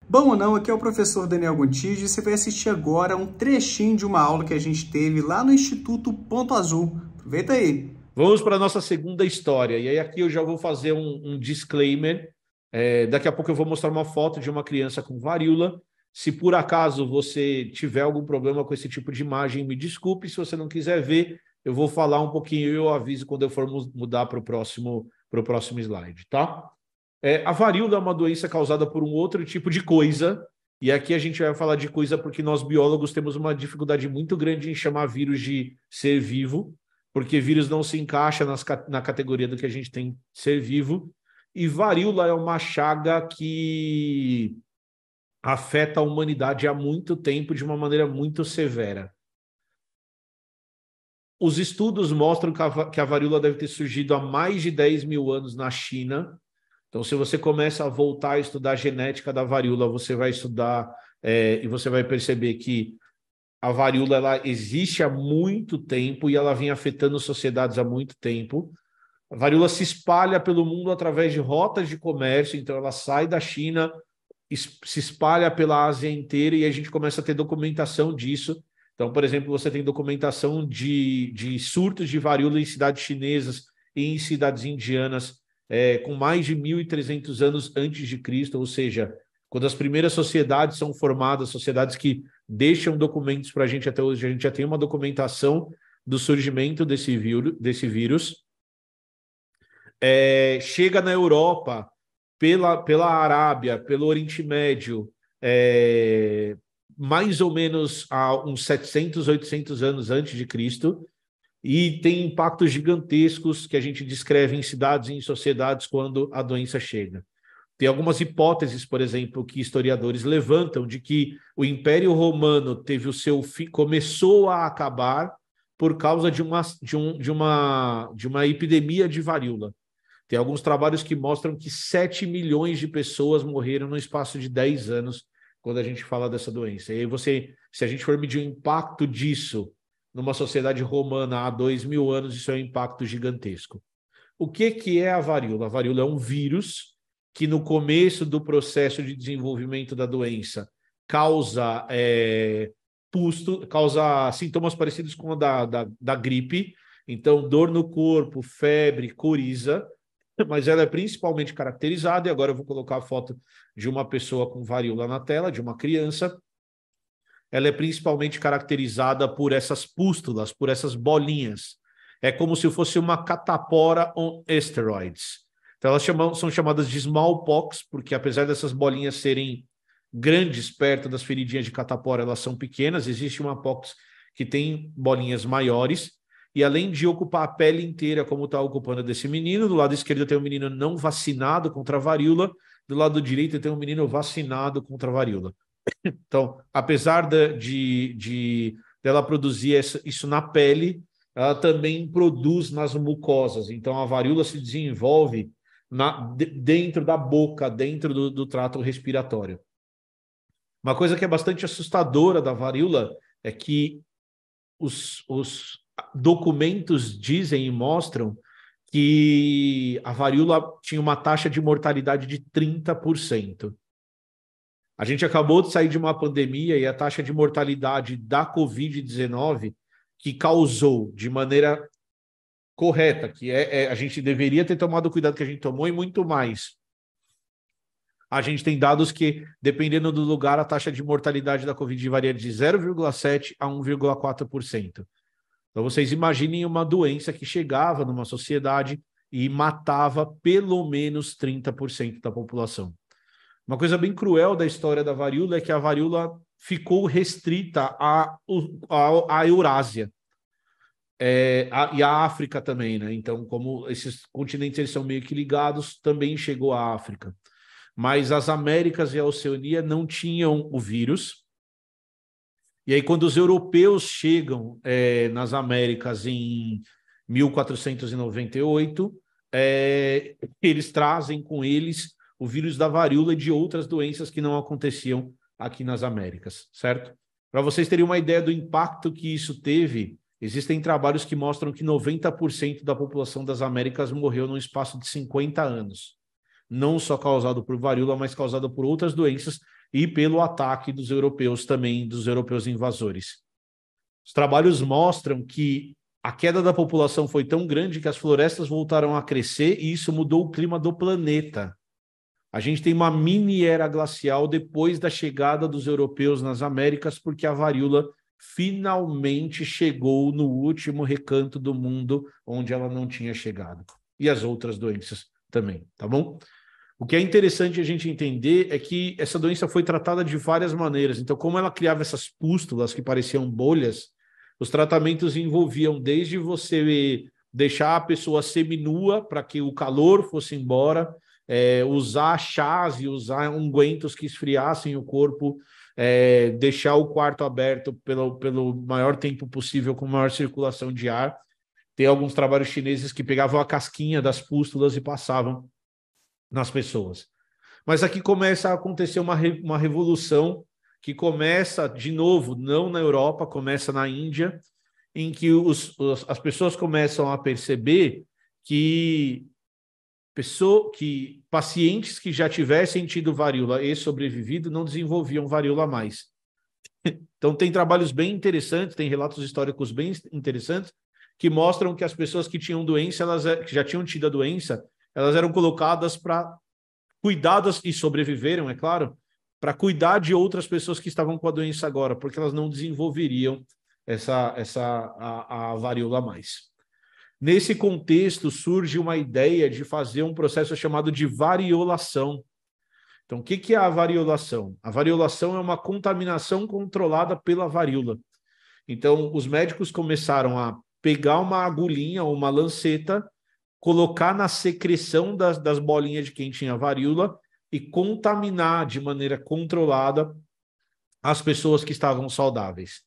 Bom ou não, aqui é o professor Daniel Gontijo e você vai assistir agora um trechinho de uma aula que a gente teve lá no Instituto Ponto Azul. Aproveita aí. Vamos para a nossa segunda história. E aí aqui eu já vou fazer um disclaimer. Daqui a pouco eu vou mostrar uma foto de uma criança com varíola. Se por acaso você tiver algum problema com esse tipo de imagem, me desculpe. Se você não quiser ver, eu vou falar um pouquinho e eu aviso quando eu for mudar para o próximo slide, tá? A varíola é uma doença causada por um outro tipo de coisa. E aqui a gente vai falar de coisa porque nós biólogos temos uma dificuldade muito grande em chamar vírus de ser vivo, porque vírus não se encaixa na categoria do que a gente tem ser vivo. E varíola é uma chaga que afeta a humanidade há muito tempo de uma maneira muito severa. Os estudos mostram que a varíola deve ter surgido há mais de 10 mil anos na China. Então, se você começa a voltar a estudar a genética da varíola, você vai estudar e você vai perceber que a varíola ela existe há muito tempo e ela vem afetando sociedades há muito tempo. A varíola se espalha pelo mundo através de rotas de comércio, então ela sai da China, se espalha pela Ásia inteira e a gente começa a ter documentação disso. Então, por exemplo, você tem documentação de surtos de varíola em cidades chinesas e em cidades indianas com mais de 1.300 anos antes de Cristo, ou seja, quando as primeiras sociedades são formadas, sociedades que deixam documentos para a gente até hoje, a gente já tem uma documentação do surgimento desse vírus. Chega na Europa, pela Arábia, pelo Oriente Médio, mais ou menos há uns 700, 800 anos antes de Cristo, e tem impactos gigantescos que a gente descreve em cidades e em sociedades quando a doença chega. Tem algumas hipóteses, por exemplo, que historiadores levantam de que o Império Romano teve o seu fim, começou a acabar por causa de uma epidemia de varíola. Tem alguns trabalhos que mostram que 7 milhões de pessoas morreram no espaço de 10 anos quando a gente fala dessa doença. E aí se a gente for medir o impacto disso numa sociedade romana há 2.000 anos, isso é um impacto gigantesco. O que é a varíola? A varíola é um vírus que no começo do processo de desenvolvimento da doença causa sintomas parecidos com o da gripe, então dor no corpo, febre, coriza, mas ela é principalmente caracterizada, e agora eu vou colocar a foto de uma pessoa com varíola na tela, de uma criança. Ela é principalmente caracterizada por essas pústulas, por essas bolinhas. É como se fosse uma catapora on steroids. Então, elas são chamadas de smallpox, porque apesar dessas bolinhas serem grandes perto das feridinhas de catapora, elas são pequenas. Existe uma pox que tem bolinhas maiores. E além de ocupar a pele inteira, como está ocupando desse menino, do lado esquerdo tem um menino não vacinado contra a varíola, do lado direito tem um menino vacinado contra a varíola. Então, apesar dela produzir isso na pele, ela também produz nas mucosas. Então, a varíola se desenvolve dentro da boca, dentro do trato respiratório. Uma coisa que é bastante assustadora da varíola é que os documentos dizem e mostram que a varíola tinha uma taxa de mortalidade de 30%. A gente acabou de sair de uma pandemia e a taxa de mortalidade da Covid-19, que causou de maneira correta, que a gente deveria ter tomado o cuidado que a gente tomou e muito mais. A gente tem dados que, dependendo do lugar, a taxa de mortalidade da Covid varia de 0,7% a 1,4%. Então, vocês imaginem uma doença que chegava numa sociedade e matava pelo menos 30% da população. Uma coisa bem cruel da história da varíola é que a varíola ficou restrita à Eurásia e à África também, né? Então, como esses continentes eles são meio que ligados, também chegou à África. Mas as Américas e a Oceania não tinham o vírus. E aí, quando os europeus chegam nas Américas em 1498, eles trazem com eles o vírus da varíola e de outras doenças que não aconteciam aqui nas Américas, certo? Para vocês terem uma ideia do impacto que isso teve, existem trabalhos que mostram que 90% da população das Américas morreu num espaço de 50 anos. Não só causado por varíola, mas causado por outras doenças e pelo ataque dos europeus também, dos europeus invasores. Os trabalhos mostram que a queda da população foi tão grande que as florestas voltaram a crescer e isso mudou o clima do planeta. A gente tem uma mini era glacial depois da chegada dos europeus nas Américas, porque a varíola finalmente chegou no último recanto do mundo onde ela não tinha chegado. E as outras doenças também, tá bom? O que é interessante a gente entender é que essa doença foi tratada de várias maneiras. Então, como ela criava essas pústulas que pareciam bolhas, os tratamentos envolviam desde você deixar a pessoa seminua para que o calor fosse embora, usar chás e usar ungüentos que esfriassem o corpo, deixar o quarto aberto pelo maior tempo possível, com maior circulação de ar. Tem alguns trabalhos chineses que pegavam a casquinha das pústulas e passavam nas pessoas. Mas aqui começa a acontecer uma revolução que começa, de novo, não na Europa, começa na Índia, em que as pessoas começam a perceber que pacientes que já tivessem tido varíola e sobrevivido não desenvolviam varíola mais. Então, tem trabalhos bem interessantes, tem relatos históricos bem interessantes, que mostram que as pessoas que tinham doença, que já tinham tido a doença, elas eram colocadas para cuidadas e sobreviveram, é claro, para cuidar de outras pessoas que estavam com a doença agora, porque elas não desenvolveriam a varíola mais. Nesse contexto, surge uma ideia de fazer um processo chamado de variolação. Então, o que é a variolação? A variolação é uma contaminação controlada pela varíola. Então, os médicos começaram a pegar uma agulhinha ou uma lanceta, colocar na secreção das bolinhas de quem tinha varíola e contaminar de maneira controlada as pessoas que estavam saudáveis.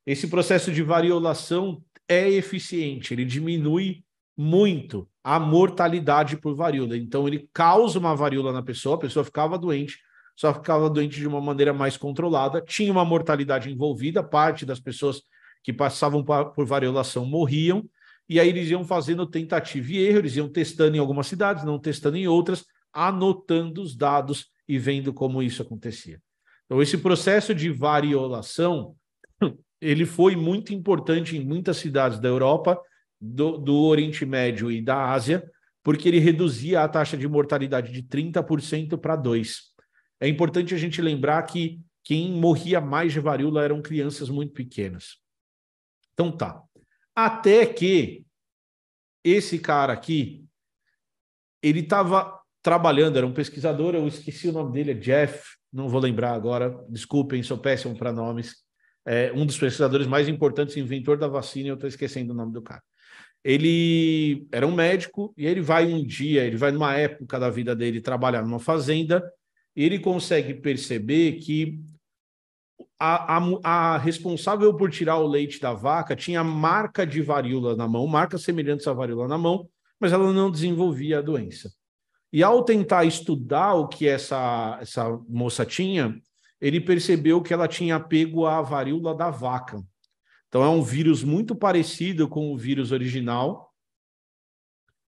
Esse processo de variolação é eficiente, ele diminui muito a mortalidade por varíola. Então, ele causa uma varíola na pessoa, a pessoa ficava doente, só ficava doente de uma maneira mais controlada, tinha uma mortalidade envolvida, parte das pessoas que passavam por variolação morriam, e aí eles iam fazendo tentativa e erro, eles iam testando em algumas cidades, não testando em outras, anotando os dados e vendo como isso acontecia. Então, esse processo de variolação, ele foi muito importante em muitas cidades da Europa, do Oriente Médio e da Ásia, porque ele reduzia a taxa de mortalidade de 30% para 2%. É importante a gente lembrar que quem morria mais de varíola eram crianças muito pequenas. Então tá. Até que esse cara aqui, ele estava trabalhando, era um pesquisador, eu esqueci o nome dele, é Jeff, não vou lembrar agora, desculpem, sou péssimo para nomes. Um dos pesquisadores mais importantes, inventor da vacina, eu estou esquecendo o nome do cara. Ele era um médico e ele vai numa época da vida dele trabalhar numa fazenda e ele consegue perceber que a responsável por tirar o leite da vaca tinha marca de varíola na mão, marcas semelhantes à varíola na mão, mas ela não desenvolvia a doença. E ao tentar estudar o que essa moça tinha, ele percebeu que ela tinha pego a varíola da vaca. Então, é um vírus muito parecido com o vírus original,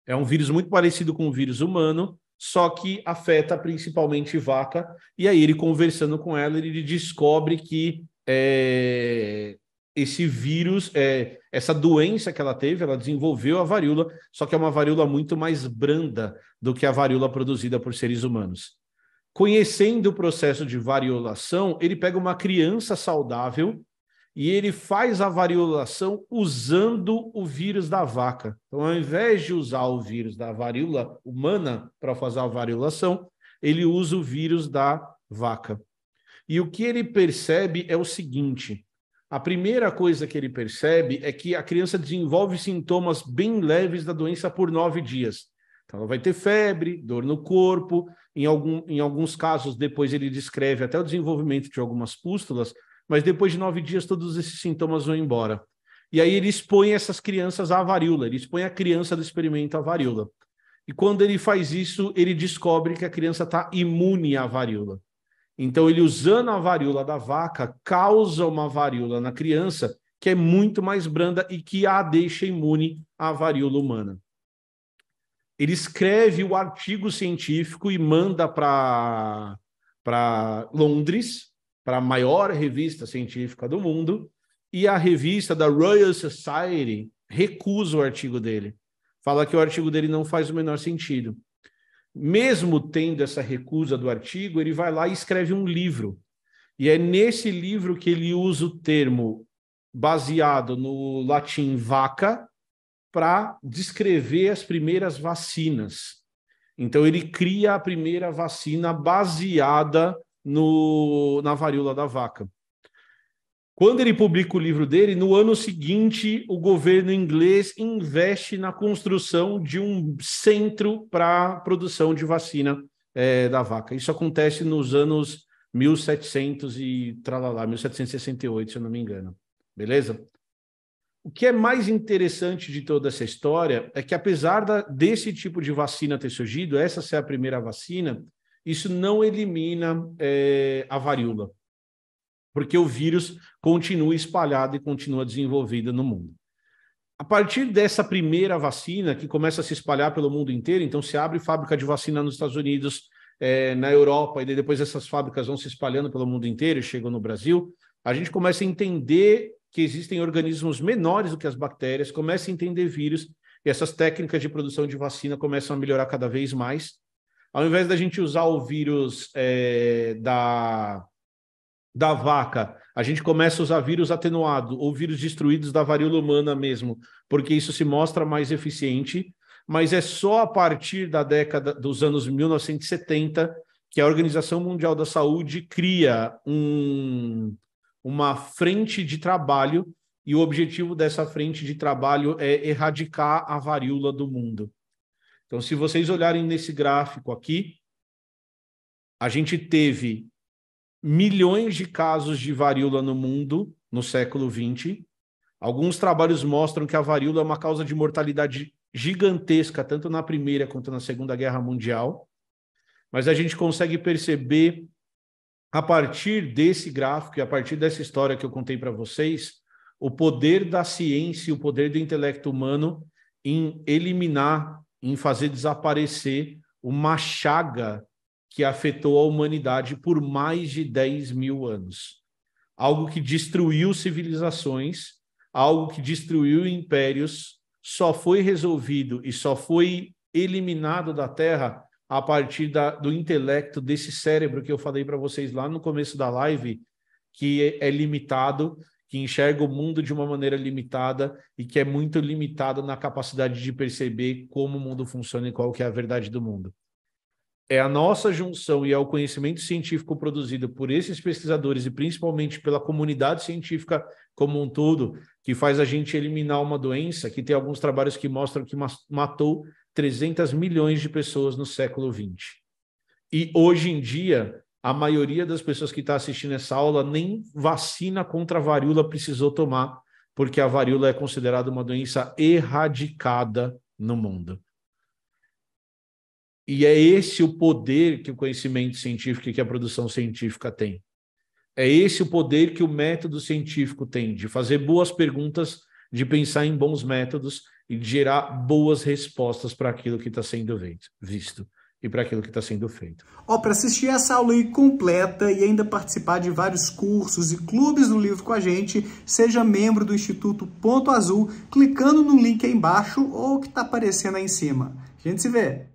é um vírus muito parecido com o vírus humano, só que afeta principalmente vaca. E aí, ele conversando com ela, ele descobre que esse vírus, essa doença que ela teve, ela desenvolveu a varíola, só que é uma varíola muito mais branda do que a varíola produzida por seres humanos. Conhecendo o processo de variolação, ele pega uma criança saudável e ele faz a variolação usando o vírus da vaca. Então, ao invés de usar o vírus da varíola humana para fazer a variolação, ele usa o vírus da vaca. E o que ele percebe é o seguinte: a primeira coisa que ele percebe é que a criança desenvolve sintomas bem leves da doença por 9 dias. Então, ela vai ter febre, dor no corpo, em alguns casos, depois ele descreve até o desenvolvimento de algumas pústulas, mas depois de 9 dias todos esses sintomas vão embora. E aí ele expõe essas crianças à varíola, ele expõe a criança do experimento à varíola. E quando ele faz isso, ele descobre que a criança está imune à varíola. Então, ele usando a varíola da vaca, causa uma varíola na criança que é muito mais branda e que a deixa imune à varíola humana. Ele escreve o artigo científico e manda para para Londres, para a maior revista científica do mundo, e a revista da Royal Society recusa o artigo dele. Fala que o artigo dele não faz o menor sentido. Mesmo tendo essa recusa do artigo, ele vai lá e escreve um livro. E é nesse livro que ele usa o termo baseado no latim vaca para descrever as primeiras vacinas. Então, ele cria a primeira vacina baseada na varíola da vaca. Quando ele publica o livro dele, no ano seguinte, o governo inglês investe na construção de um centro para produção de vacina da vaca. Isso acontece nos anos 1768, se eu não me engano. Beleza? O que é mais interessante de toda essa história é que, apesar desse tipo de vacina ter surgido, essa ser a primeira vacina, isso não elimina a varíola, porque o vírus continua espalhado e continua desenvolvido no mundo. A partir dessa primeira vacina, que começa a se espalhar pelo mundo inteiro, então se abre fábrica de vacina nos Estados Unidos, na Europa, e depois essas fábricas vão se espalhando pelo mundo inteiro e chegam no Brasil, a gente começa a entender que existem organismos menores do que as bactérias, começa a entender vírus, e essas técnicas de produção de vacina começam a melhorar cada vez mais. Ao invés da gente usar o vírus da vaca, a gente começa a usar vírus atenuado ou vírus destruídos da varíola humana mesmo, porque isso se mostra mais eficiente, mas é só a partir da década dos anos 1970 que a Organização Mundial da Saúde cria uma frente de trabalho, e o objetivo dessa frente de trabalho é erradicar a varíola do mundo. Então, se vocês olharem nesse gráfico aqui, a gente teve milhões de casos de varíola no mundo no século XX. Alguns trabalhos mostram que a varíola é uma causa de mortalidade gigantesca, tanto na Primeira quanto na Segunda Guerra Mundial. Mas a gente consegue perceber, a partir desse gráfico e a partir dessa história que eu contei para vocês, o poder da ciência e o poder do intelecto humano em eliminar, em fazer desaparecer uma chaga que afetou a humanidade por mais de 10 mil anos. Algo que destruiu civilizações, algo que destruiu impérios, só foi resolvido e só foi eliminado da Terra a partir do intelecto desse cérebro que eu falei para vocês lá no começo da live, que é limitado, que enxerga o mundo de uma maneira limitada e que é muito limitado na capacidade de perceber como o mundo funciona e qual que é a verdade do mundo. É a nossa junção e é o conhecimento científico produzido por esses pesquisadores e principalmente pela comunidade científica como um todo, que faz a gente eliminar uma doença que tem alguns trabalhos que mostram que matou 300 milhões de pessoas no século XX. E hoje em dia, a maioria das pessoas que está assistindo essa aula nem vacina contra a varíola precisou tomar, porque a varíola é considerada uma doença erradicada no mundo. E é esse o poder que o conhecimento científico e que a produção científica tem. É esse o poder que o método científico tem, de fazer boas perguntas, de pensar em bons métodos e de gerar boas respostas para aquilo que está sendo visto e para aquilo que está sendo feito. Para assistir essa aula aí completa e ainda participar de vários cursos e clubes do livro com a gente, seja membro do Instituto Ponto Azul, clicando no link aí embaixo ou que está aparecendo aí em cima. A gente se vê!